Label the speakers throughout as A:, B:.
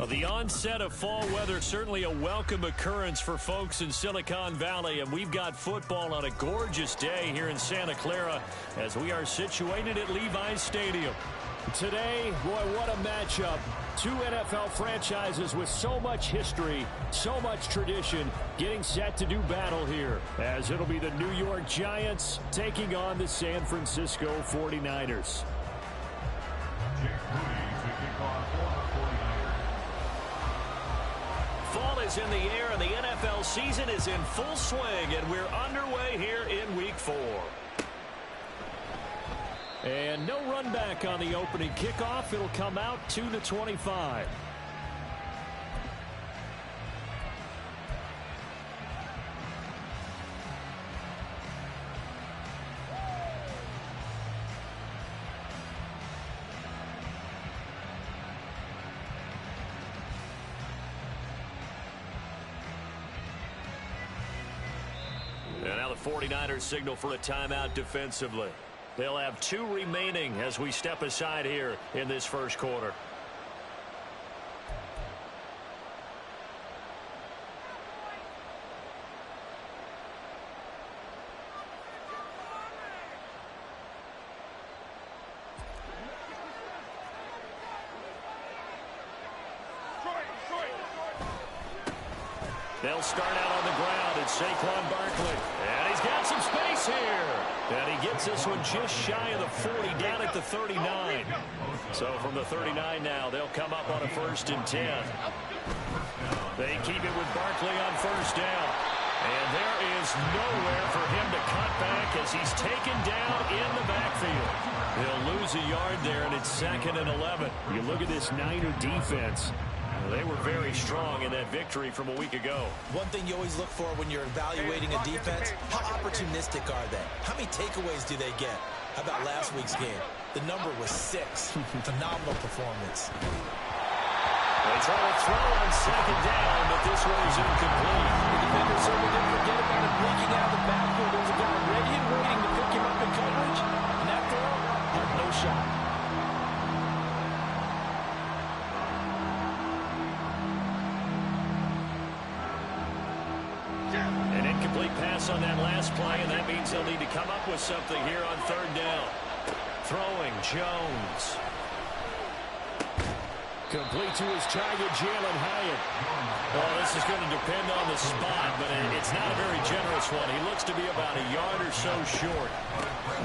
A: Well, the onset of fall weather, certainly a welcome occurrence for folks in Silicon Valley, and we've got football on a gorgeous day here in Santa Clara as we are situated at Levi's Stadium. Today, boy, what a matchup. Two NFL franchises with so much history, so much tradition, getting set to do battle here, as it'll be the New York Giants taking on the San Francisco 49ers. Fall is in the air, and the NFL season is in full swing, and we're underway here in Week 4. And no run back on the opening kickoff. It'll come out to the 25. And now the 49ers signal for a timeout defensively. They'll have 2 remaining as we step aside here in this first quarter. They'll start out on the ground. It's Saquon Barkley. And he's got some space here. And he gets this one just shy of the 40, down at the 39. So from the 39 now, they'll come up on a 1st and 10. They keep it with Barkley on 1st down. And there is nowhere for him to cut back as he's taken down in the backfield. He'll lose a yard there, and it's 2nd and 11. You look at this Niner defense. They were very strong in that victory from a week ago.
B: One thing you always look for when you're evaluating a defense, how opportunistic are they? How many takeaways do they get? How about last week's game? The number was 6. Phenomenal performance.
A: They try to throw on 2nd down, but this one is incomplete.
C: The defender certainly didn't forget about him leaking out of the backfield. There was a guy ready and waiting to pick him up in coverage. And that throw had no shot.
A: An incomplete pass on that last play, and that means they'll need to come up with something here on 3rd down. Throwing, Jones. Complete to his target, Jalen Hyatt. Well, this is going to depend on the spot, but it's not a very generous one. He looks to be about a yard or so short.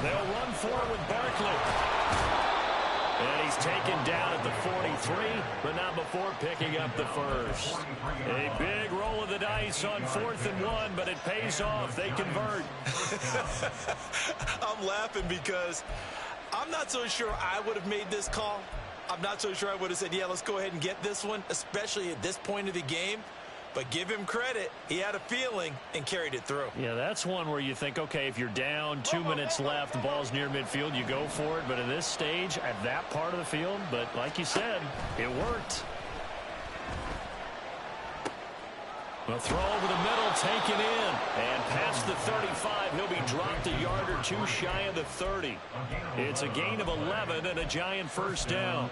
A: They'll run forward with Barkley. And he's taken down at the 43, but not before picking up the 1st. A big roll of the dice on 4th and 1, but it pays off. They convert.
B: I'm laughing because I'm not so sure I would have made this call. I'm not so sure I would have said, yeah, let's go ahead and get this one, especially at this point of the game. But give him credit. He had a feeling and carried it through.
A: Yeah, that's one where you think, okay, if you're down, 2 minutes left, the ball's near midfield, you go for it. But at this stage, at that part of the field, but like you said, it worked. A throw over the middle, taken in. And past the 35, he'll be dropped a yard or 2 shy of the 30. It's a gain of 11 and a Giant 1st down.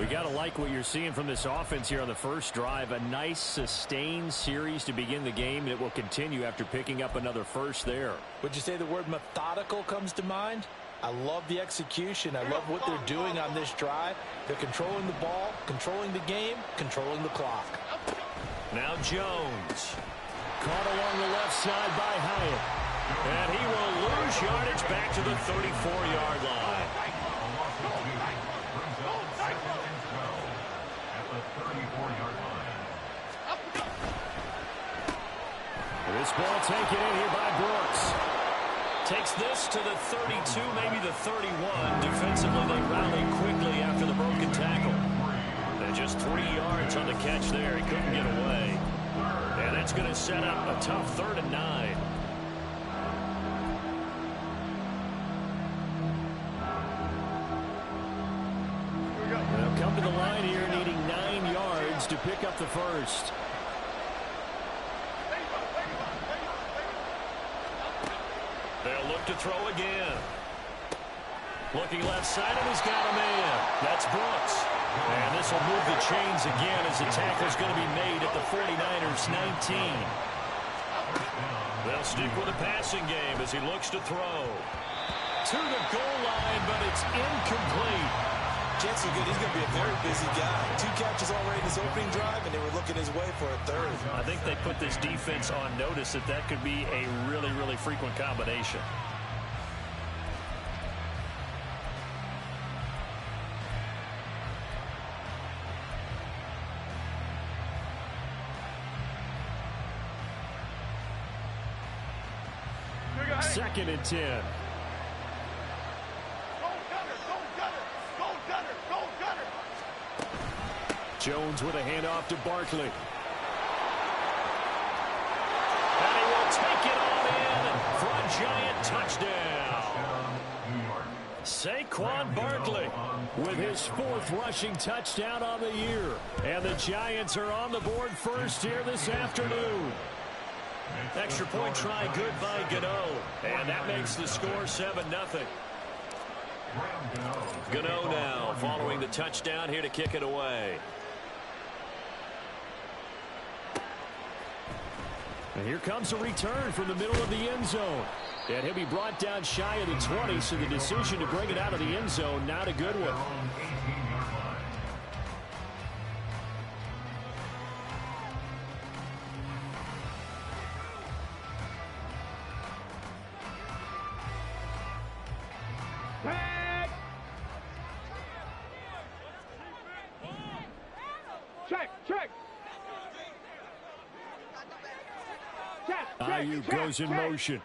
A: We got to like what you're seeing from this offense here on the first drive. A nice, sustained series to begin the game, and it will continue after picking up another 1st there.
B: Would you say the word methodical comes to mind? I love the execution. I love what they're doing on this drive. They're controlling the ball, controlling the game, controlling the clock.
A: Now Jones. Caught along the left side by Hyatt. And he will lose yardage back to the 34-yard line. This ball taken in here by Brooks. Takes this to the 32, maybe the 31. Defensively, they rally quickly after the broken tackle. And just 3 yards on the catch there. He couldn't get away. And that's going to set up a tough 3rd and 9. They'll come to the line here, needing 9 yards to pick up the 1st. They'll look to throw again. Looking left side, and he's got a man. That's Brooks. And this will move the chains again as the tackle is going to be made at the 49ers 19. They'll stick with a passing game as he looks to throw. To the goal line, but it's incomplete.
B: Chances are good he's going to be a very busy guy. 2 catches already in his opening drive, and they were looking his way for a third.
A: I think they put this defense on notice that that could be a really, really frequent combination. Second and 10. Jones with a handoff to Barkley. And he will take it on in for a giant touchdown. Saquon Barkley with his 4th rushing touchdown on the year. And the Giants are on the board first here this afternoon. Extra point try good by Gano. And that makes the score 7-0. Gano now following the touchdown here to kick it away. And here comes a return from the middle of the end zone. And he'll be brought down shy of the 20, so the decision to bring it out of the end zone, not a good one. Ayuk goes in motion.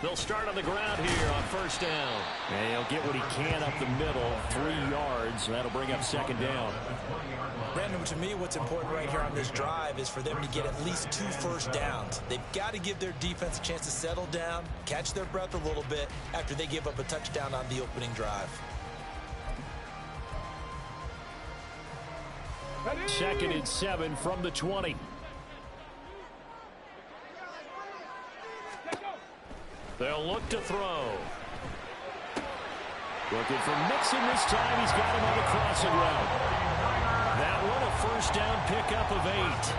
A: They'll start on the ground here on first down. And he'll get what he can up the middle, 3 yards. That'll bring up 2nd down.
B: Brandon, to me, what's important right here on this drive is for them to get at least 2 first downs. They've got to give their defense a chance to settle down, catch their breath a little bit after they give up a touchdown on the opening drive.
A: 2nd and 7 from the 20. They'll look to throw. Looking for Mixon this time. He's got him on the crossing route. That one a first down pickup of 8.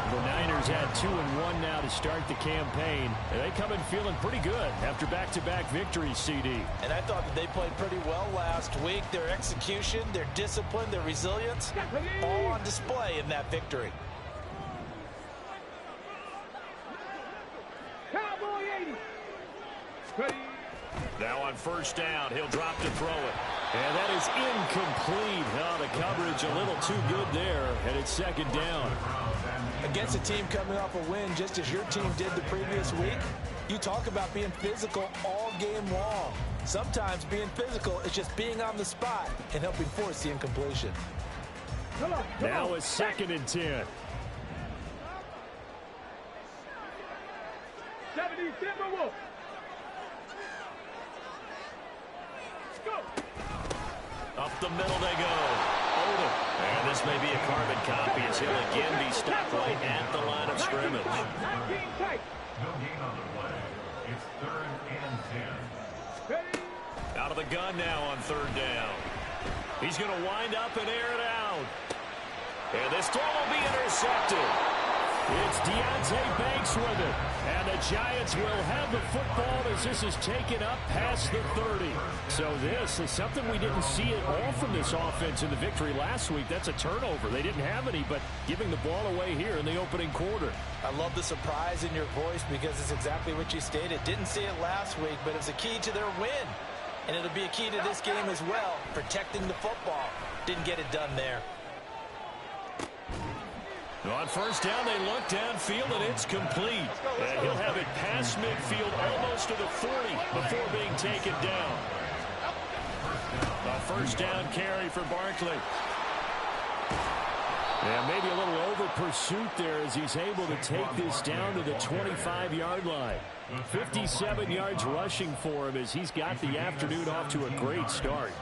A: The Niners had 2-1 now to start the campaign. And they come in feeling pretty good after back-to-back victories, CD.
C: And I thought that they played pretty well last week. Their execution, their discipline, their resilience, all on display in that victory.
A: Now on first down, he'll drop to throw it. And that is incomplete. Oh, the coverage a little too good there, and it's 2nd down.
C: Against a team coming off a win, just as your team did the previous week, you talk about being physical all game long. Sometimes being physical is just being on the spot and helping force the incompletion.
A: Now it's 2nd and 10. Up the middle they go. Odom. And this may be a carbon copy as he'll again be stopped right at the line of scrimmage. Out of the gun now on 3rd down. He's going to wind up and air it out. And this throw will be intercepted. It's Deontay Banks with it. And the Giants will have the football as this is taken up past the 30. So this is something we didn't see at all from this offense in the victory last week. That's a turnover. They didn't have any, but giving the ball away here in the opening quarter.
C: I love the surprise in your voice because it's exactly what you stated. Didn't see it last week, but it's a key to their win. And it'll be a key to this game as well, protecting the football. Didn't get it done there.
A: On first down, they look downfield, and it's complete. And he'll have it past midfield almost to the 40 before being taken down. A first down carry for Barkley. And maybe a little over pursuit there as he's able to take this down to the 25-yard line. 57 yards rushing for him as he's got the afternoon off to a great start.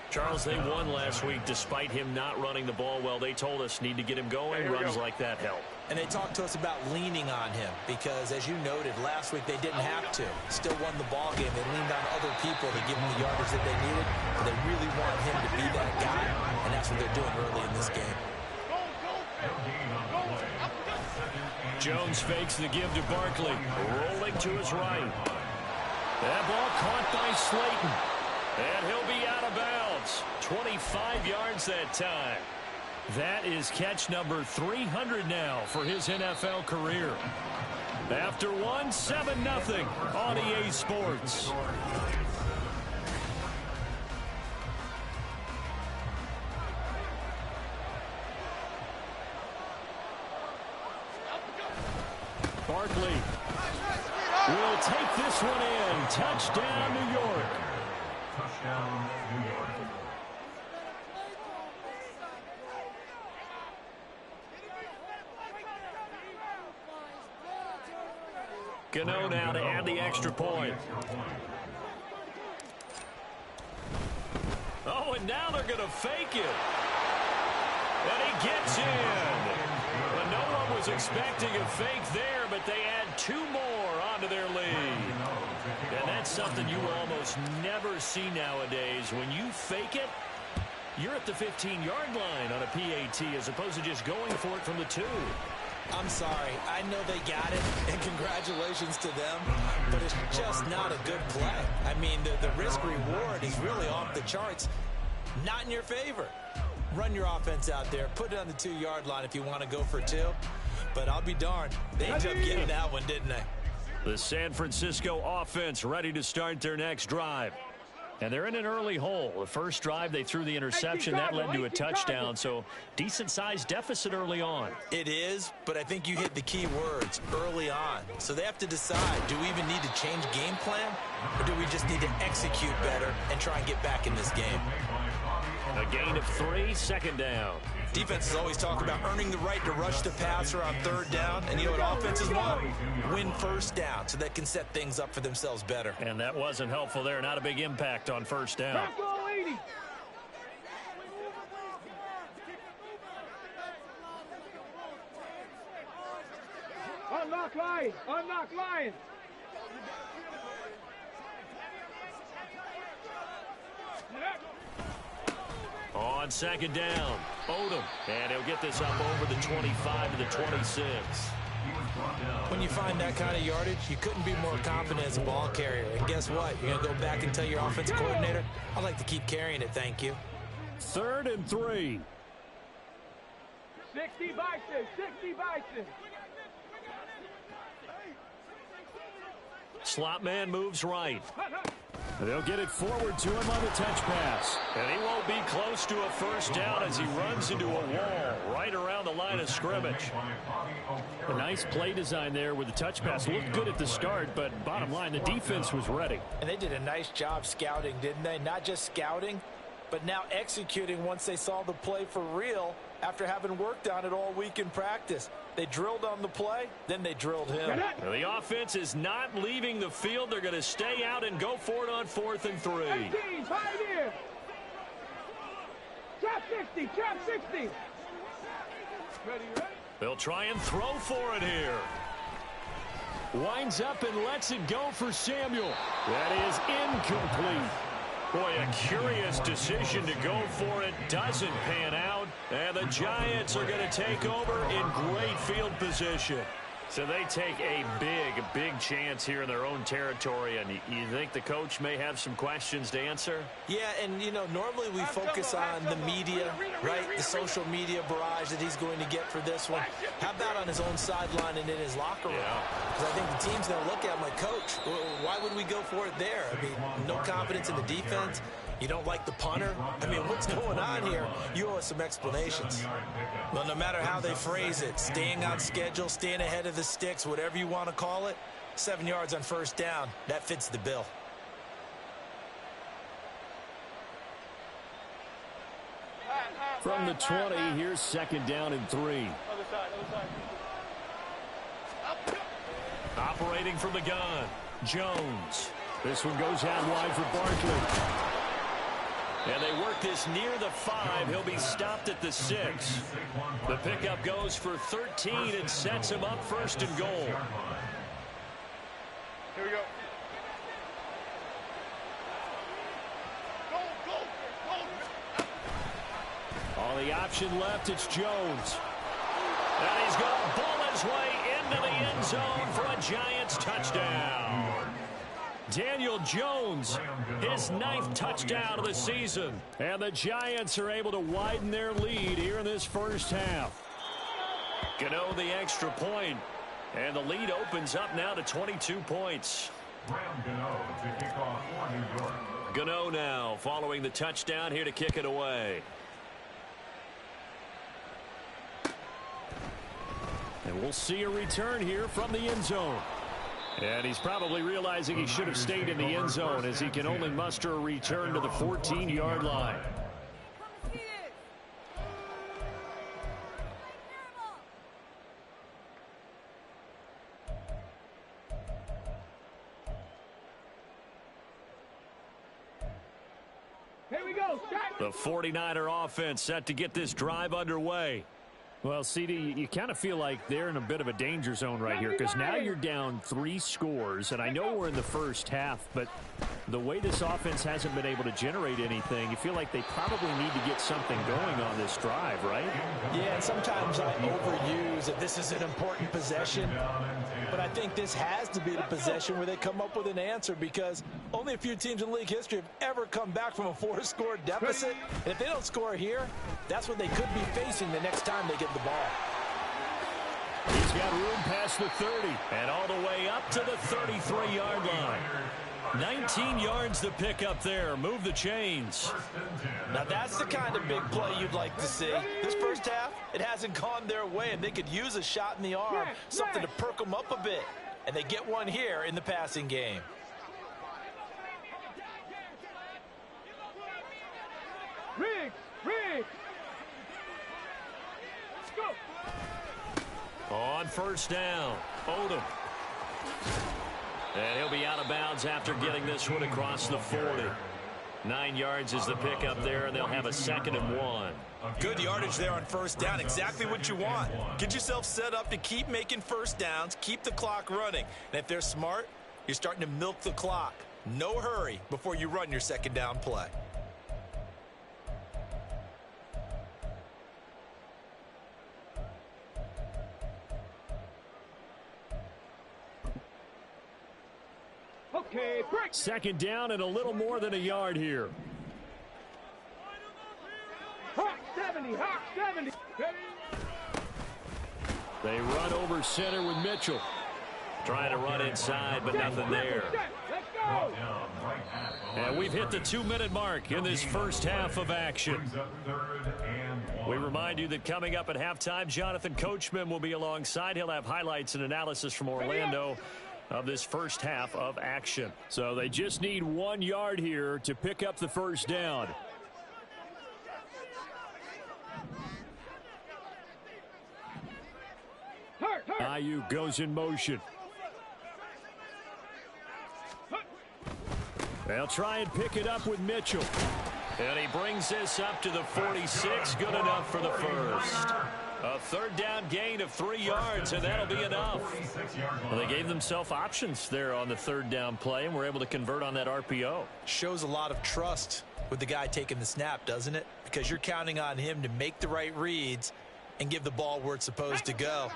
A: Charles, they won last week despite him not running the ball well. They told us need to get him going. Runs like that help.
C: And they talked to us about leaning on him because, as you noted, last week they didn't have to. Still won the ball game. They leaned on other people to give them the yardage that they needed. But they really want him to be that guy, and that's what they're doing early in this game.
A: Jones fakes the give to Barkley. Rolling to his right. That ball caught by Slayton. And he'll be out of bounds. 25 yards that time. That is catch number 300 now for his NFL career. After one, 7-0 on EA Sports. Barkley will take this one in. Touchdown, New York. Touchdown, New York. Gano now to add the extra point. Oh, and now they're going to fake it. And he gets in. But no one was expecting a fake there, but they add 2 more onto their lead. And that's something you almost never see nowadays. When you fake it, you're at the 15-yard line on a PAT as opposed to just going for it from the 2.
C: I'm sorry. I know they got it, and congratulations to them, but it's just not a good play. I mean, the risk-reward is really off the charts. Not in your favor. Run your offense out there. Put it on the 2-yard line if you want to go for 2. But I'll be darned. They ended up getting that one, didn't they?
A: The San Francisco offense ready to start their next drive. And they're in an early hole. The first drive, they threw the interception. That led to a touchdown. So decent-sized deficit early on.
C: It is, but I think you hit the key words, early on. So they have to decide, do we even need to change game plan? Or do we just need to execute better and try and get back in this game?
A: A gain of 3, second down.
C: Defenses always talk about earning the right to rush the passer on 3rd down. And you know what offenses want? Win 1st down so they can set things up for themselves better.
A: And that wasn't helpful there. Not a big impact on 1st down.
D: Unlock line! Unlock line!
A: On 2nd down, Odom. And he'll get this up over the 25 to the 26.
C: When you find that kind of yardage, you couldn't be more confident as a ball carrier. And guess what? You're going to go back and tell your offensive coordinator, I'd like to keep carrying it, thank you.
A: 3rd and 3.
D: 60 Bison! 60 Bison!
A: Slot man moves right. They'll get it forward to him on the touch pass. And he won't be close to a 1st down as he runs into a wall right around the line of scrimmage. A nice play design there with the touch pass. Looked good at the start, but bottom line, the defense was ready.
C: And they did a nice job scouting, didn't they? Not just scouting, but now executing once they saw the play for real after having worked on it all week in practice. They drilled on the play, then they drilled him.
A: Well, the offense is not leaving the field. They're going to stay out and go for it on 4th and 3.
D: 18, pioneer! Trap 60, trap 60! Ready, ready?
A: They'll try and throw for it here. Winds up and lets it go for Samuel. That is incomplete. Boy, a curious decision to go for it. Doesn't pan out. And the Giants are going to take over in great field position. So they take a big chance here in their own territory. And you think the coach may have some questions to answer?
C: Yeah, and, you know, normally we focus on the media, right? The social media barrage that he's going to get for this one. How about on his own sideline and in his locker room? Because I think the team's going to look at him like, Coach, why would we go for it there? I mean, no confidence in the defense. You don't like the punter? I mean, what's going on here? You owe us some explanations. Well, no matter how they phrase it, staying on schedule, staying ahead of the sticks, whatever you want to call it, 7 yards on 1st down, that fits the bill.
A: From the 20, here's 2nd down and 3. Operating from the gun, Jones. This one goes out wide for Barkley. And they work this near the 5. He'll be stopped at the 6. The pickup goes for 13 and sets him up first and goal.
E: Here we go.
A: All the option left, it's Jones. And he's going to bull his way into the end zone for a Giants touchdown. Daniel Jones, his 9th touchdown of the season. And the Giants are able to widen their lead here in this first half. Gano the extra point. And the lead opens up now to 22 points. Gano now following the touchdown here to kick it away. And we'll see a return here from the end zone. And he's probably realizing he should have stayed in the end zone as he can only muster a return to the 14-yard line.
D: Here we go.
A: The 49er offense set to get this drive underway.
F: Well, CD, you kind of feel like they're in a bit of a danger zone right here because now you're down 3 scores, and I know we're in the first half, but the way this offense hasn't been able to generate anything, you feel like they probably need to get something going on this drive, right?
C: Yeah, and sometimes I overuse that this is an important possession, but I think this has to be the possession where they come up with an answer because only a few teams in league history have ever come back from a 4-score deficit, and if they don't score here, that's what they could be facing the next time they get the ball.
A: He's got room past the 30 and all the way up to the 33-yard line. 19 yards to pick up there. Move the chains.
C: Now that's the kind of big play you'd like to see. This first half, it hasn't gone their way, and they could use a shot in the arm, something to perk them up a bit. And they get one here in the passing game.
D: Riggs! Go!
A: On first down, Odom. And he'll be out of bounds after getting this one across the 40. 9 yards is the pickup there, and they'll have a 2nd and 1.
B: Good yardage there on first down. Exactly what you want. Get yourself set up to keep making first downs, keep the clock running. And if they're smart, you're starting to milk the clock. No hurry before you run your 2nd down play.
D: Okay, break.
A: 2nd down and a little more than a yard here.
D: Hawk 70.
A: They run over center with Mitchell. Trying to run inside, but nothing there.
D: Let's go.
A: And we've hit the 2-minute mark in this first half of action. We remind you that coming up at halftime, Jonathan Coachman will be alongside. He'll have highlights and analysis from Orlando of this first half of action. So they just need 1 yard here to pick up the first down. Ayuk goes in motion. They'll try and pick it up with Mitchell. And he brings this up to the 46. Good enough for the first. A 3rd down gain of 3 yards, and that'll be enough. Well, they gave themselves options there on the 3rd down play, and were able to convert on that RPO.
B: Shows a lot of trust with the guy taking the snap, doesn't it? Because you're counting on him to make the right reads and give the ball where it's supposed to go.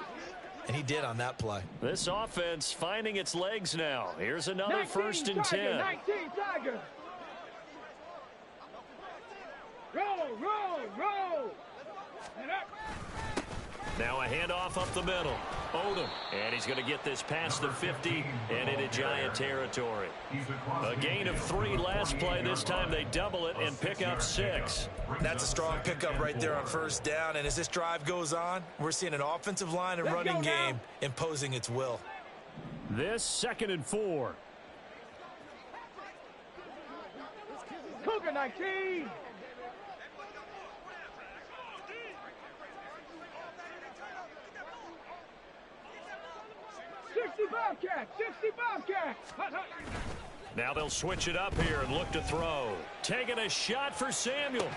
B: And he did on that play.
A: This offense finding its legs now. Here's another 1st and 10.
D: 19 Tiger. Roll. And up.
A: Now a handoff up the middle. Odom. And he's going to get this past the 50 and into Giant territory. A gain of 3 last play. This time they double it and pick up 6.
B: That's a strong pickup right there on first down. And as this drive goes on, we're seeing an offensive line and running game imposing its will.
A: This 2nd and 4.
D: Cougar 19. 60 Bobcats! 60 Bobcats! Hut, hut.
A: Now they'll switch it up here and look to throw. Taking a shot for Samuel.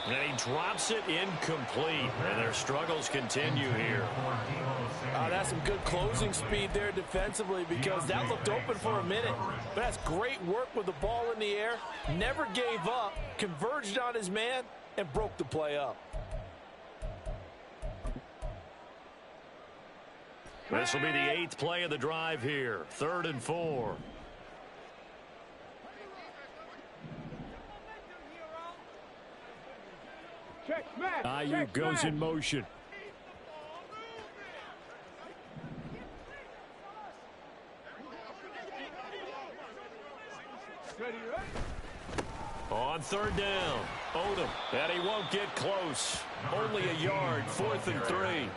A: And he drops it incomplete. And their struggles continue here.
C: That's some good closing speed there defensively because that looked open for a minute. But that's great work with the ball in the air. Never gave up, converged on his man, and broke the play up.
A: This will be the 8th play of the drive here. 3rd and 4.
F: Ayuk goes in motion.
A: On 3rd down, Odom, and he won't get close. Only a yard, 4th and 3.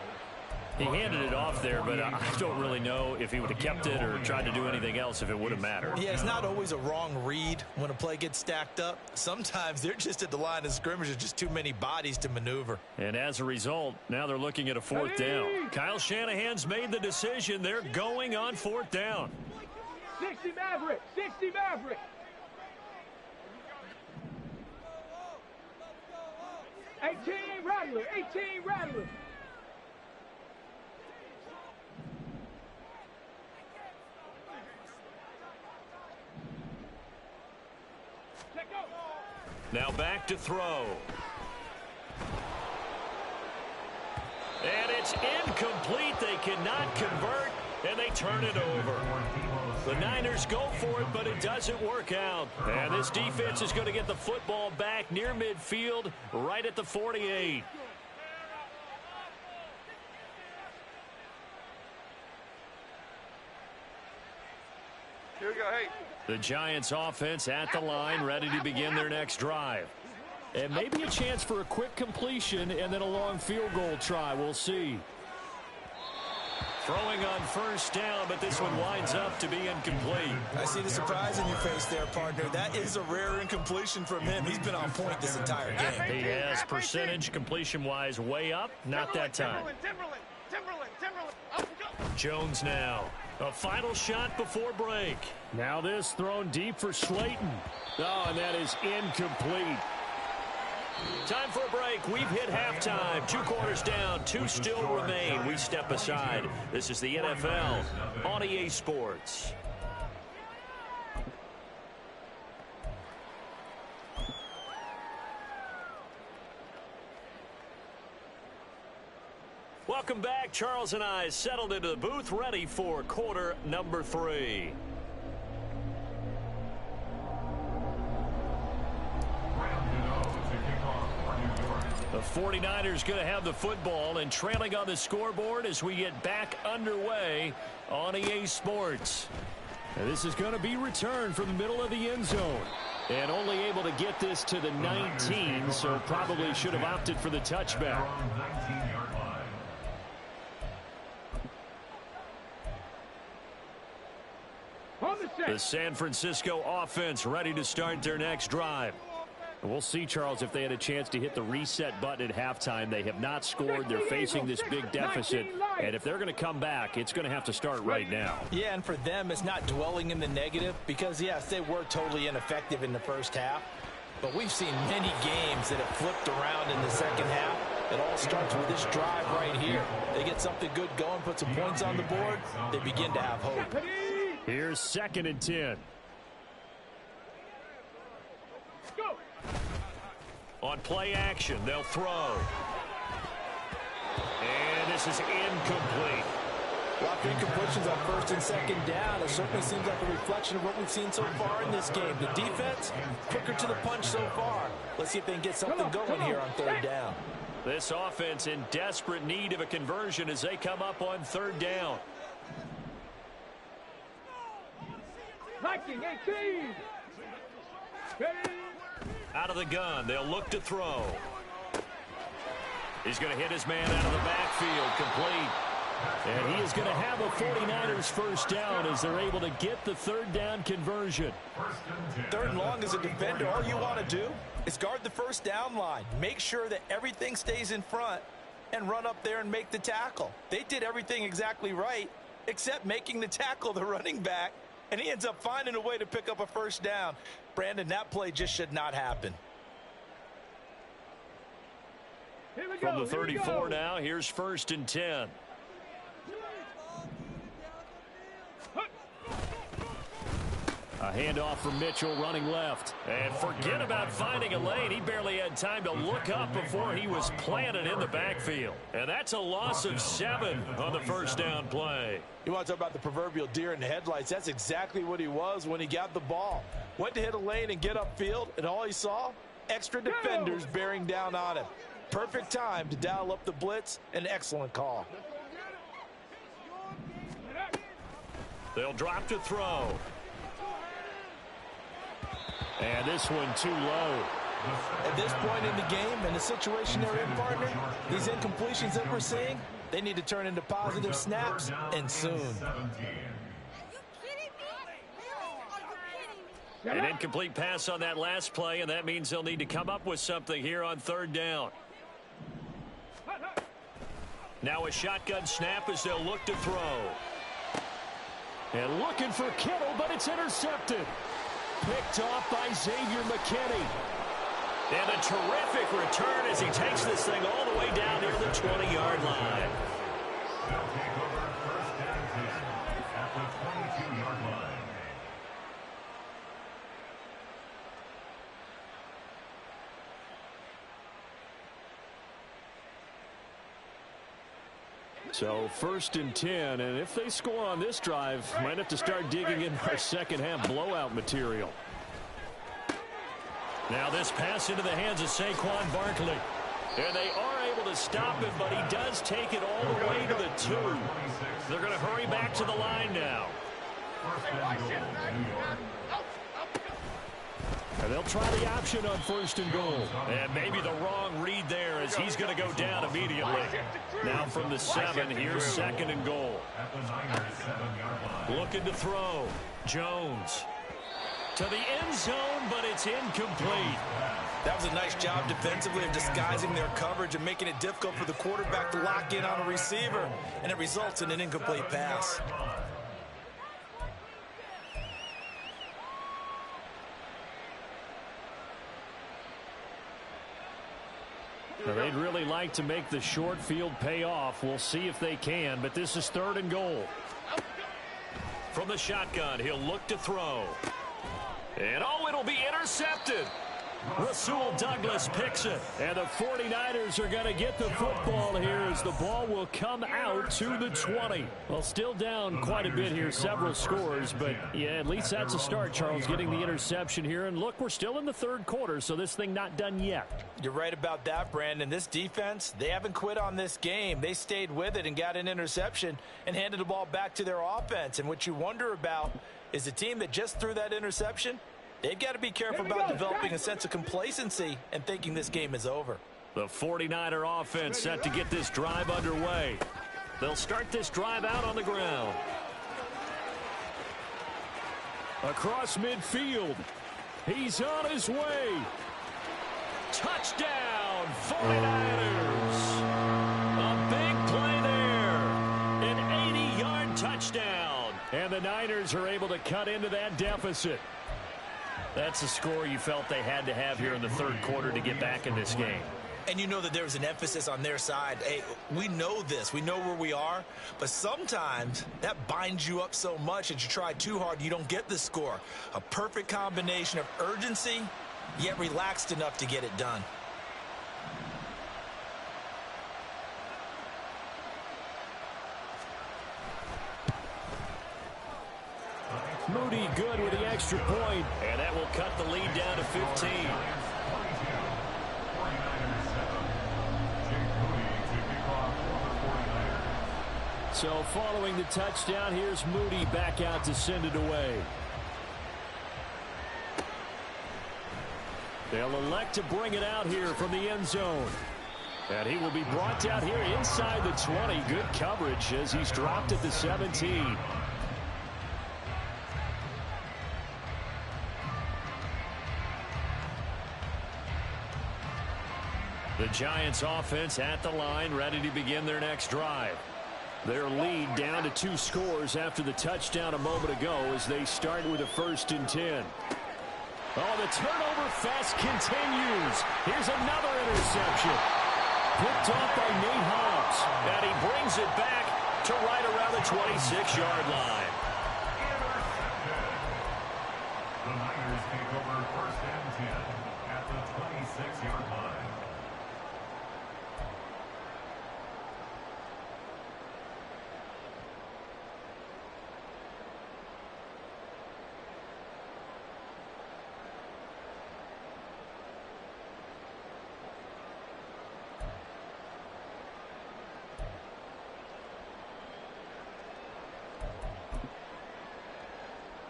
F: He handed it off there, but I don't really know if he would have kept it or tried to do anything else if it would have mattered.
B: Yeah, it's not always a wrong read when a play gets stacked up. Sometimes they're just at the line of scrimmage. There's just too many bodies to maneuver.
F: And as a result, now they're looking at a 4th down.
A: Kyle Shanahan's made the decision. They're going on 4th down.
D: 60 Maverick, 60 Maverick. 18 Rattler, 18 Rattler.
A: Now back to throw. And it's incomplete. They cannot convert, and they turn it over. The Niners go for it, but it doesn't work out. And this defense is going to get the football back near midfield, right at the 48.
E: Here we go, hey.
A: The Giants offense at the line, ready to begin their next drive.
F: And maybe a chance for a quick completion and then a long field goal try. We'll see.
A: Throwing on 1st down, but this one winds up to be incomplete.
B: I see the surprise in your face there, partner. That is a rare incompletion from him. He's been on point this entire game.
A: He has percentage completion-wise way up. Not that time. Jones now. A final shot before break.
F: Now this thrown deep for Slayton. Oh, and that is incomplete.
A: Time for a break. We've hit halftime. 2 quarters down. 2 still remain. We step aside. This is the NFL on EA Sports. Welcome back. Charles and I settled into the booth, ready for quarter number 3. The 49ers going to have the football and trailing on the scoreboard as we get back underway on EA Sports.
F: And this is going to be returned from the middle of the end zone. And only able to get this to the 19, so probably should have opted for the touchback.
A: The San Francisco offense ready to start their next drive.
F: We'll see, Charles, if they had a chance to hit the reset button at halftime. They have not scored. They're facing this big deficit. And if they're going to come back, it's going to have to start right now.
C: Yeah, and for them, it's not dwelling in the negative because, yes, they were totally ineffective in the first half. But we've seen many games that have flipped around in the second half. It all starts with this drive right here. They get something good going, put some points on the board, they begin to have hope.
F: Here's 2nd and 10.
A: On play action, they'll throw. And this is incomplete.
C: A lot of incompletions on 1st and 2nd down. It certainly seems like a reflection of what we've seen so far in this game. The defense, quicker to the punch so far. Let's see if they can get something going here on 3rd down.
A: This offense in desperate need of a conversion as they come up on 3rd down.
D: Viking 18.
A: Out of the gun, they'll look to throw. He's going to hit his man out of the backfield, complete.
F: And he is going to have a 49ers 1st down as they're able to get the 3rd down conversion.
B: 3rd and long as a defender, all you want to do is guard the 1st down line. Make sure that everything stays in front and run up there and make the tackle. They did everything exactly right except making the tackle. The running back
C: and he ends up finding a way to pick up a first down. Brandon, that play just should not happen.
A: From the 34 now, here's 1st and 10. A handoff from Mitchell running left. And forget about finding a lane. He barely had time to look up before he was planted in the backfield. And that's a loss of 7 on the first down play.
C: You want to talk about the proverbial deer in the headlights? That's exactly what he was when he got the ball. Went to hit a lane and get upfield, and all he saw? Extra defenders bearing down on him. Perfect time to dial up the blitz. An excellent call.
A: They'll drop to throw. And this one too low.
C: At this point in the game and the situation they're in, partner, these incompletions that we're seeing, they need to turn into positive snaps, and soon.
A: An incomplete pass on that last play, and that means they'll need to come up with something here on 3rd down. Now a shotgun snap as they'll look to throw.
F: And looking for Kittle, but it's intercepted. Picked off by Xavier McKinney.
A: And a terrific return as he takes this thing all the way down near the 20-yard line.
G: They'll take over 1st and 10 at the 22-yard line.
F: So 1st and 10, and if they score on this drive, might have to start digging in our second half blowout material.
A: Now this pass into the hands of Saquon Barkley. And they are able to stop him, but he does take it all the way to the 2. They're going to hurry back to the line now.
F: And they'll try the option on 1st and goal.
A: And maybe the wrong read there as he's going to go down immediately. Now from the 7, here's 2nd and goal. Looking to throw. Jones to the end zone, but it's incomplete.
C: That was a nice job defensively of disguising their coverage and making it difficult for the quarterback to lock in on a receiver, and it results in an incomplete pass.
F: Now, they'd really like to make the short field pay off. We'll see if they can, but this is 3rd and goal.
A: From the shotgun, he'll look to throw. And oh, it'll be intercepted. Rasul Douglas picks it.
F: And the 49ers are going to get the football here as the ball will come out to the 20. Well, still down quite a bit here, several scores, but yeah, at least that's a start, Charles, getting the interception here. And look, we're still in the 3rd quarter, so this thing not done yet.
C: You're right about that, Brandon. This defense, they haven't quit on this game. They stayed with it and got an interception and handed the ball back to their offense. And what you wonder about is the team that just threw that interception, they've got to be careful about developing a sense of complacency and thinking this game is over.
A: The 49er offense set to get this drive underway. They'll start this drive out on the ground.
F: Across midfield. He's on his way.
A: Touchdown, 49ers. A big play there. An 80-yard touchdown.
F: And the Niners are able to cut into that deficit.
A: That's the score you felt they had to have here in the 3rd quarter to get back in this game.
C: And you know that there's an emphasis on their side. Hey, we know this. We know where we are. But sometimes that binds you up so much that you try too hard, you don't get the score. A perfect combination of urgency, yet relaxed enough to get it done.
F: Moody good with the extra point.
A: And that will cut the lead down to 15.
F: So following the touchdown, here's Moody back out to send it away. They'll elect to bring it out here from the end zone. And he will be brought down here inside the 20. Good coverage as he's dropped at the 17.
A: The Giants offense at the line, ready to begin their next drive.
F: Their lead down to 2 scores after the touchdown a moment ago as they start with a 1st and 10. Oh, the turnover fest continues. Here's another interception. Picked off by Nate Hobbs.
A: And he brings it back to right around the 26-yard line.
G: The Niners take over 1st and 10 at the 26-yard line.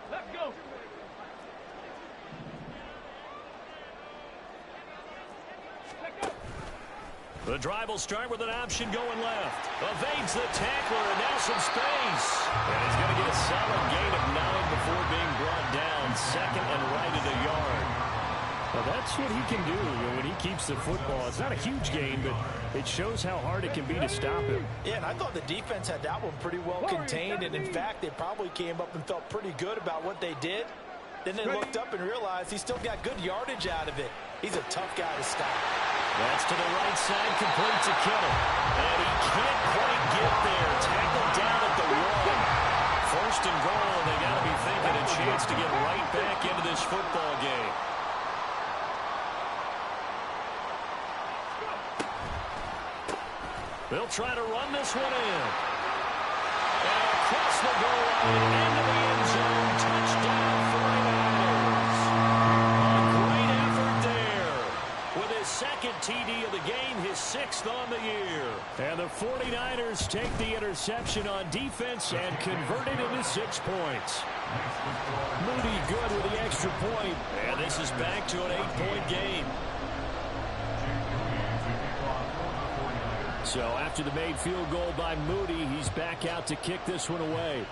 D: Let's go.
A: The drive will start with an option going left. Evades the tackler and now some space. And he's going to get a solid gain of 9 before being brought down. 2nd and right at a yard.
F: Well, that's what he can do when he keeps the football. It's not a huge gain, but it shows how hard it can be to stop him.
C: Yeah, and I thought the defense had that one pretty well contained, and in fact, they probably came up and felt pretty good about what they did. Then they looked up and realized he still got good yardage out of it. He's a tough guy to stop.
A: That's to the right side, complete to Kittle. And he can't quite get there. Tackled down at the 1. 1st and goal, and they got to be thinking a chance to get right back into this football game. They'll try to run this one in. And across the goal line, into the end zone, touchdown 49ers. A great effort there. With his 2nd TD of the game, his 6th on the year. And the 49ers take the interception on defense and convert it into 6 points. Moody good with the extra point. And this is back to an 8-point game. So after the made field goal by Moody, he's back out to kick this one away.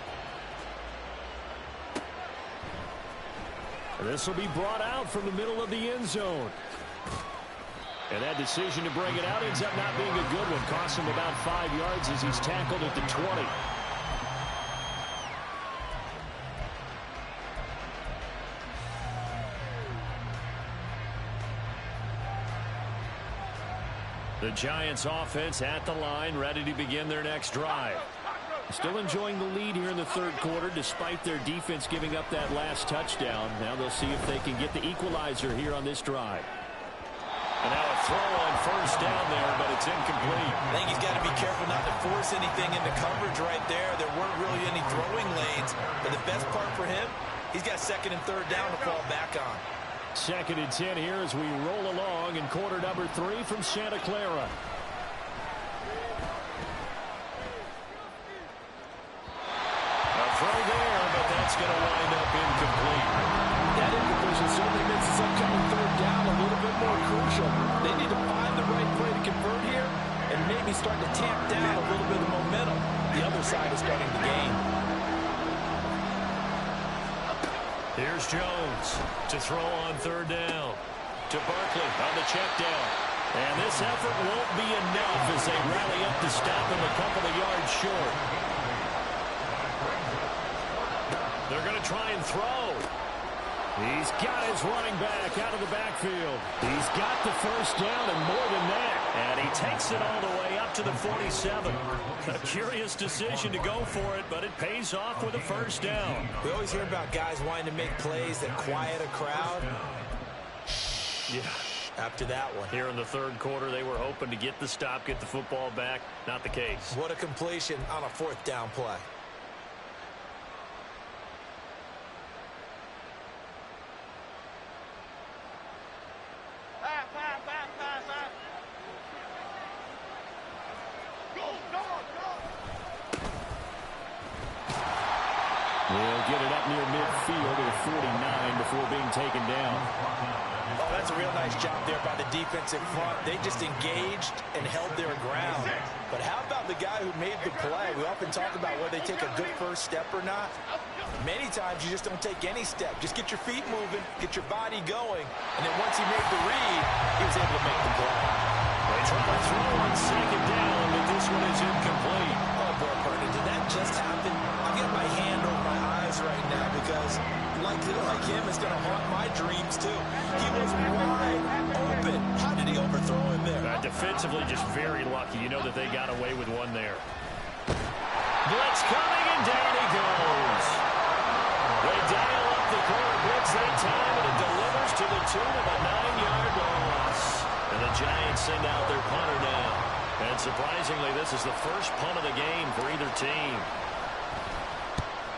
A: This will be brought out from the middle of the end zone. And that decision to bring it out ends up not being a good one. Costs him about 5 yards as he's tackled at the 20. The Giants offense at the line, ready to begin their next drive. Still enjoying the lead here in the 3rd quarter, despite their defense giving up that last touchdown. Now they'll see if they can get the equalizer here on this drive. And now a throw on 1st down there, but it's incomplete.
B: I think he's got to be careful not to force anything into coverage right there. There weren't really any throwing lanes, but the best part for him, he's got 2nd and 3rd down to fall back on.
F: 2nd and 10 here as we roll along in quarter number 3 from Santa Clara.
A: A throw there, but that's going to wind up incomplete.
C: That incompletion certainly makes this upcoming 3rd down a little bit more crucial. They need to find the right play to convert here and maybe start to tamp down a little bit of momentum. The other side is starting to gain.
A: Here's Jones to throw on 3rd down. To Barkley on the check down. And this effort won't be enough as they rally up to stop him a couple of yards short. They're going to try and throw.
F: He's got his running back out of the backfield. He's got the 1st down and more than that.
A: And he takes it all the way up to the 47. A curious decision to go for it, but it pays off with a 1st down.
B: We always hear about guys wanting to make plays that quiet a crowd.
A: Yeah.
B: After that one.
A: Here in the 3rd quarter, they were hoping to get the stop, get the football back. Not the case.
B: What a completion on a 4th down play.
F: They'll get it up near midfield at 49 before being taken down.
C: Oh, that's a real nice job there by the defensive front. They just engaged and held their ground. But how about the guy who made the play? We often talk about whether they take a good 1st step or not. Many times you just don't take any step. Just get your feet moving, get your body going, and then once he made the read, he was able to make the play.
A: They try to throw on 2nd down, but this one is incomplete.
C: Oh, boy, just happened? I've got my hand over my eyes right now because, like him, it's going to haunt my dreams, too. He was wide open. How did he overthrow him there?
F: Defensively, just very lucky. You know that they got away with one there. Blitz coming, and down he goes. They dial up the corner blitz. They time, and it delivers to the tune of a 9-yard loss. And the Giants send out their punter now. And surprisingly, this is the first punt of the game for either team.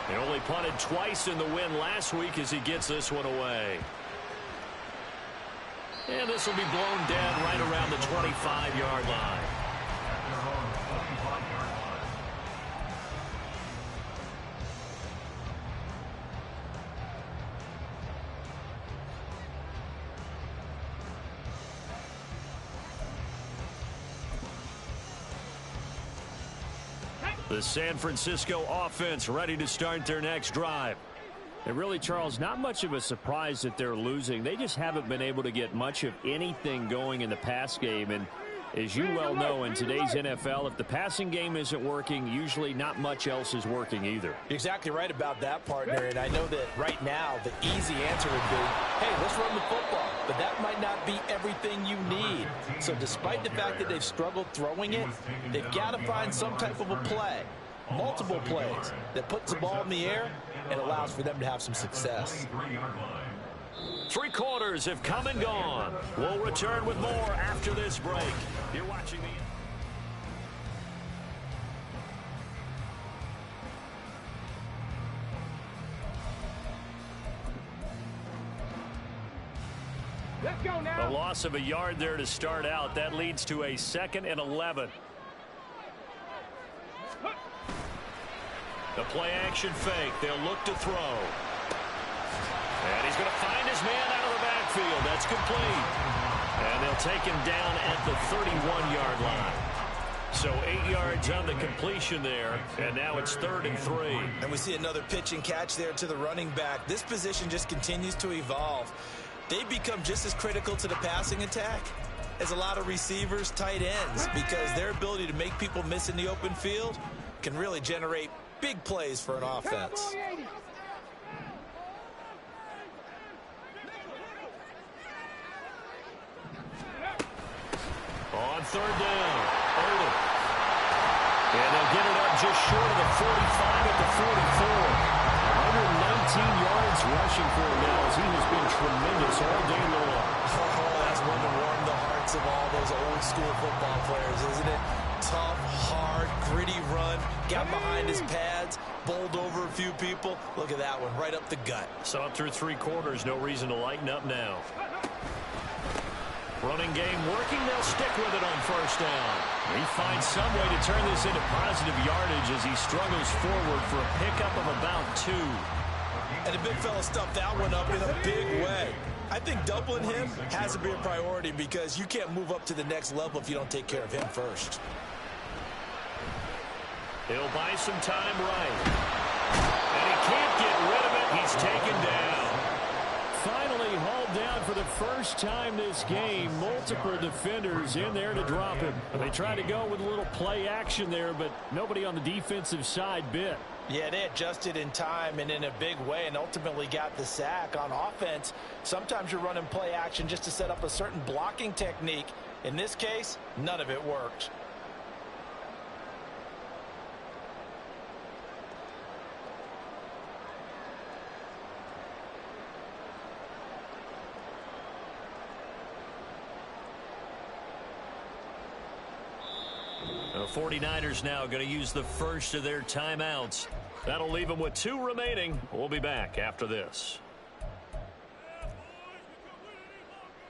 F: They only punted twice in the win last week as he gets this one away. And this will be blown down right around the 25-yard line. The San Francisco offense ready to start their next drive. And really, Charles, not much of a surprise that they're losing. They just haven't been able to get much of anything going in the pass game. And as you well know, in today's NFL, if the passing game isn't working, usually not much else is working either.
C: You're exactly right about that, partner. And I know that right now the easy answer would be, hey, let's run the football. But that might not be everything you need. So despite the fact that they've struggled throwing it, they've got to find some type of a play, multiple plays, that puts the ball in the air and allows for them to have some success.
F: 3 quarters have come and gone. We'll return with more after this break. You're watching the...
D: Let's go now.
F: A loss of a yard there to start out. That leads to a 2nd and 11. The play action fake. They'll look to throw. And he's going to find his man out of the backfield. That's complete. And they'll take him down at the 31-yard line. So 8 yards on the completion there, and now it's 3rd and 3.
C: And we see another pitch and catch there to the running back. This position just continues to evolve. They become just as critical to the passing attack as a lot of receivers, tight ends, because their ability to make people miss in the open field can really generate big plays for an offense.
F: On 3rd down, Odom. And they'll get it up just short of the 45 at the 44. 119 yards rushing for him now as he has been tremendous all day long.
C: Oh, that's one to warm the hearts of all those old school football players, isn't it? Tough, hard, gritty run, got behind his pads, bowled over a few people. Look at that one, right up the gut.
F: Saw it through 3 quarters, no reason to lighten up now. Running game working, they'll stick with it on 1st down. He finds some way to turn this into positive yardage as he struggles forward for a pickup of about 2.
C: And the big fella stuffed that one up in a big way. I think doubling him has to be a priority because you can't move up to the next level if you don't take care of him first.
F: He'll buy some time right. And he can't get rid of it. He's taken down. Finally hauled down for the first time this game. Multiple defenders in there to drop him. They tried to go with a little play action there, but nobody on the defensive side bit.
C: Yeah, they adjusted in time and in a big way and ultimately got the sack. On offense, sometimes you're running play action just to set up a certain blocking technique. In this case, none of it worked.
F: The 49ers now going to use the first of their timeouts. That'll leave them with 2 remaining. We'll be back after this.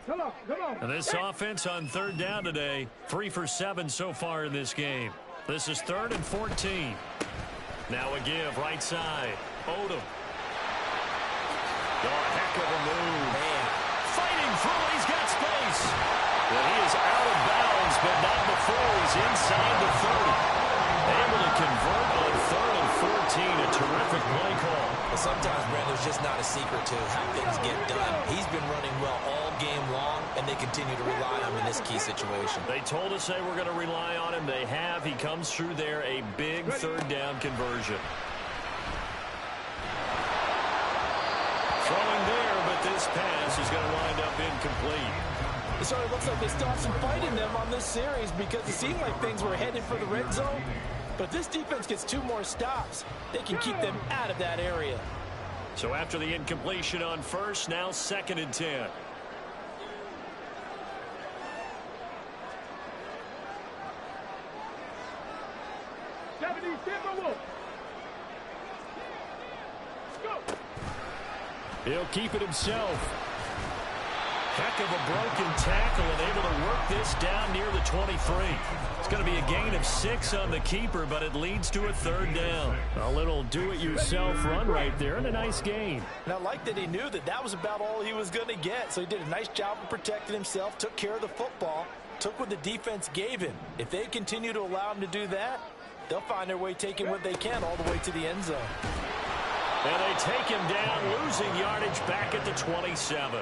D: Come on, come on.
F: And this offense on 3rd down today, 3 for 7 so far in this game. This is 3rd and 14. Now a give right side. Odom. Oh, a heck of a move. Man, fighting through. He's got space. Well, he is out of bounds, but not before he's inside the 30. Able to convert on 3rd and 14. A terrific play call.
C: Well, sometimes, Brand, there's just not a secret to how things get done. He's been running well all game long,
B: and they continue to rely on him in this key situation.
A: They told us they were going to rely on him. They have. He comes through there, a big third down conversion. Throwing there, but this pass is going to wind up incomplete.
C: It sort of looks like they still have some fight in them on this series because it seemed like things were headed for the red zone. But if this defense gets 2 more stops, they can keep them out of that area.
A: So after the incompletion on first, now 2nd and 10. He'll keep it himself. Heck of a broken tackle and able to work this down near the 23. It's going to be a gain of 6 on the keeper, but it leads to a 3rd down.
F: A little do-it-yourself run right there and a nice gain.
C: And I like that he knew that that was about all he was going to get. So he did a nice job of protecting himself, took care of the football, took what the defense gave him. If they continue to allow him to do that, they'll find their way taking what they can all the way to the end zone.
A: And they take him down, losing yardage back at the 27.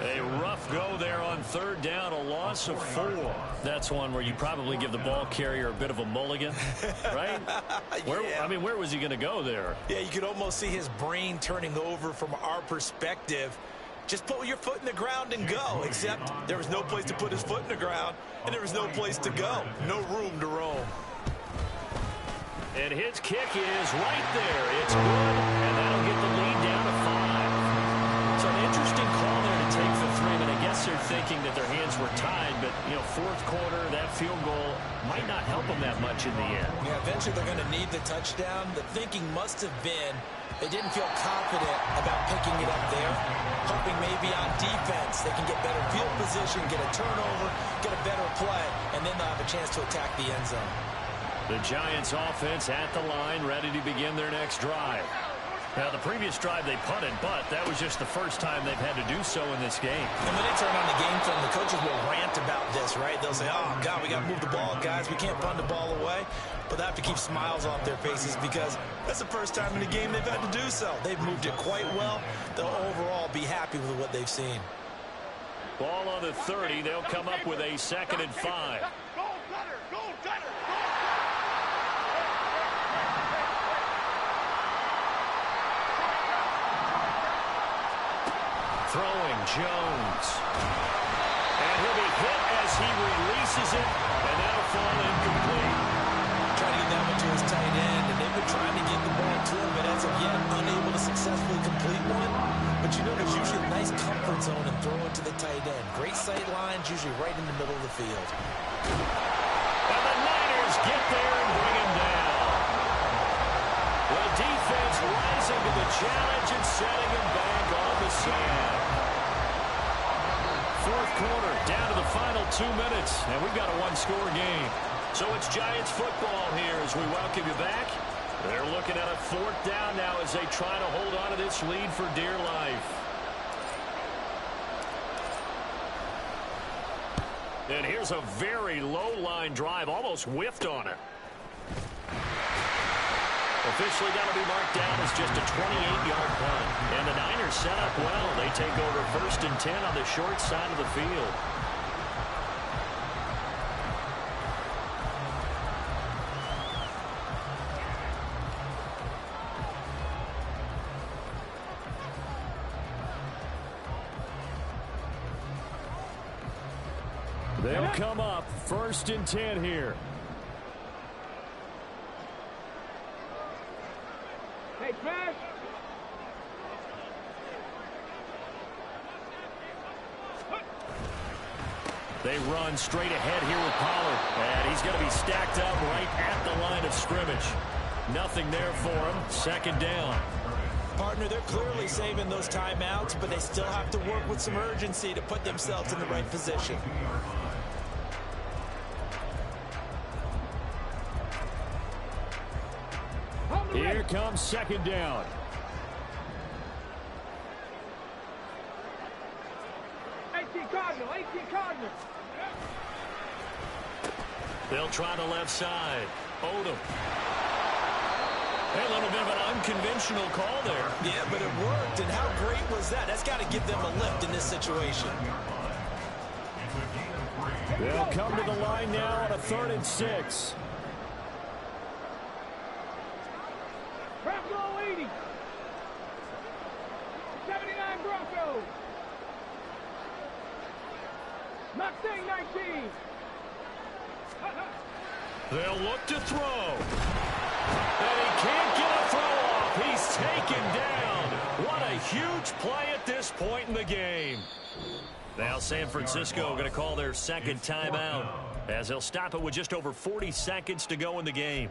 A: A rough go there on 3rd down, a loss of 4. That's one where you probably give the ball carrier a bit of a mulligan, right?
B: Yeah.
A: I mean, where was he going to go there?
B: Yeah, you could almost see his brain turning over from our perspective. Just put your foot in the ground and go, except there was no place to put his foot in the ground, and there was no place to go. No room to roam.
A: And his kick is right there. It's good, and that'll get the lead down to 5. So an interesting call there to take the 3, and I guess they're thinking that their hands were tied, but, you know, 4th quarter, that field goal might not help them that much in the end.
B: Yeah, eventually they're going to need the touchdown. The thinking must have been they didn't feel confident about picking it up there, hoping maybe on defense they can get better field position, get a turnover, get a better play, and then they'll have a chance to attack the end zone.
A: The Giants offense at the line, ready to begin their next drive. Now, the previous drive they punted, but that was just the first time they've had to do so in this game.
B: And when they turn on the game film, the coaches will rant about this, right? They'll say, oh, God, we got to move the ball, guys. We can't punt the ball away. But they have to keep smiles off their faces because that's the first time in the game they've had to do so. They've moved it quite well. They'll overall be happy with what they've seen.
A: Ball on the 30. They'll come up with a 2nd and 5. Throwing Jones. And he'll be hit as he releases it, and that'll fall incomplete.
B: Trying to get that one to his tight end, and they've been trying to get the ball to him, but as of yet, unable to successfully complete one. But you know there's usually a nice comfort zone in throwing to the tight end. Great sight lines, usually right in the middle of the field.
A: And the Niners get there and bring him down. The defense rising to the challenge and setting him back on the sand. 4th quarter, down to the final 2 minutes, and we've got a 1-score game. So it's Giants football here as we welcome you back. They're looking at a 4th down now as they try to hold on to this lead for dear life. And here's a very low-line drive, almost whiffed on it. Officially got to be marked down as just a 28-yard punt. And the Niners set up well. They take over 1st and 10 on the short side of the field. They'll come up 1st and 10 here.
D: Hey, Trash.
A: They run straight ahead here with Pollard. And he's going to be stacked up right at the line of scrimmage. Nothing there for him. 2nd down.
B: Partner, they're clearly saving those timeouts, but they still have to work with some urgency to put themselves in the right position.
A: Here comes 2nd down.
D: Cardinal.
A: They'll try the left side. Odom. Hey, a little bit of an unconventional call there.
B: Yeah, but it worked, and how great was that? That's got to give them a lift in this situation.
F: They'll come to the line now on a 3rd and 6.
D: Bronco 80. 79 Broncos. Mustang 19.
A: They'll look to throw. And he can't get a throw off. He's taken down. What a huge play at this point in the game. Now San Francisco going to call their second timeout as they'll stop it with just over 40 seconds to go in the game.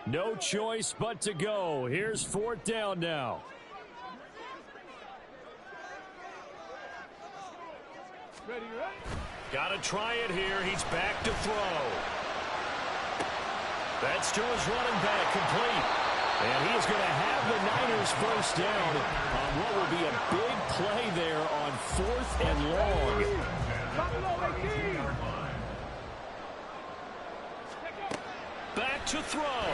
F: No choice but to go. Here's 4th down now.
D: Ready, ready?
A: Got to try it here. He's back to throw. That's to his running back, complete. And he is going to have the Niners first down on what will be a big play there on 4th and long.
D: Buffalo 18.
A: Back to throw.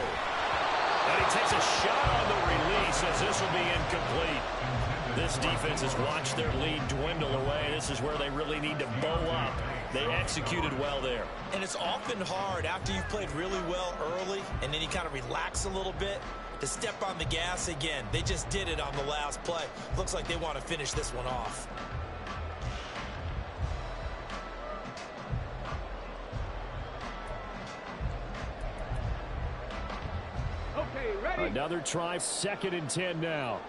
A: And he takes a shot on the release as this will be incomplete. This defense has watched their lead dwindle away. This is where they really need to bow up. They executed well there.
B: And it's often hard after you've played really well early and then you kind of relax a little bit to step on the gas again. They just did it on the last play. Looks like they want to finish this one off.
D: Okay, ready?
F: Another try, 2nd and 10 now.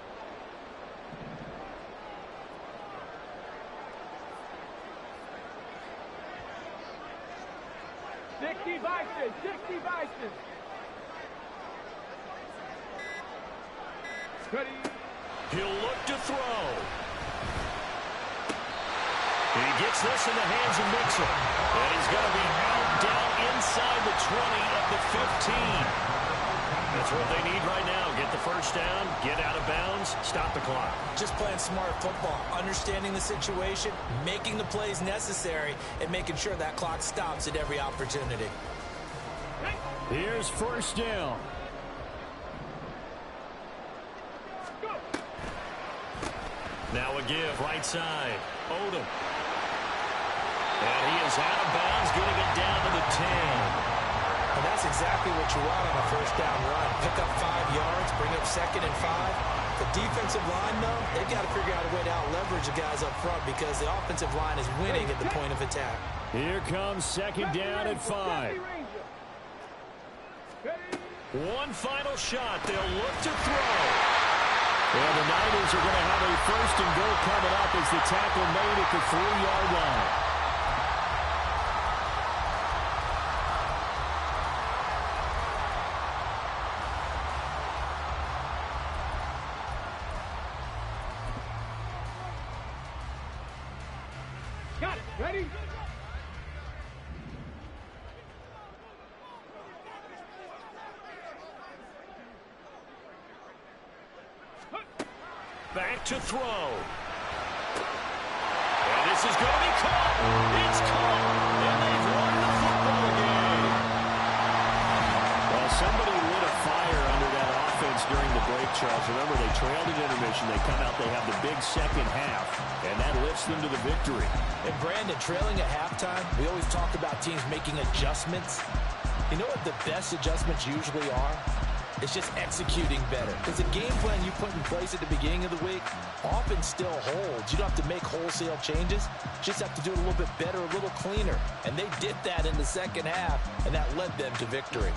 D: Ready?
A: He'll look to throw. He gets this in the hands of Mixon. And he's going to be out down inside the 20 at the 15. That's what they need right now. Get the first down, get out of bounds, stop the clock.
B: Just playing smart football, understanding the situation, making the plays necessary, and making sure that clock stops at every opportunity.
F: Here's 1st down.
A: Now a give, right side. Odom. And he is out of bounds, getting it down to the 10.
B: And that's exactly what you want on a 1st down run. Pick up 5 yards, bring up 2nd and 5. The defensive line, though, they've got to figure out a way to out-leverage the guys up front because the offensive line is winning at the point of attack.
F: Here comes 2nd down at 5.
A: One final shot. They'll look to throw.
F: And the Niners are going to have a 1st and goal coming up as the tackle made at the 3-yard line.
D: Got it. Ready?
A: Back to throw. And this is going to be caught. It's caught. And they've won the football game.
F: Well, somebody lit a fire under that offense during the break, Charles. Remember, they trailed at intermission. They come out, they have the big second half, and that lifts them to the victory.
C: And Brandon, trailing at halftime, we always talk about teams making adjustments. You know what the best adjustments usually are? It's just executing better. Because the game plan you put in place at the beginning of the week often still holds. You don't have to make wholesale changes. You just have to do it a little bit better, a little cleaner. And they did that in the second half, and that led them to victory.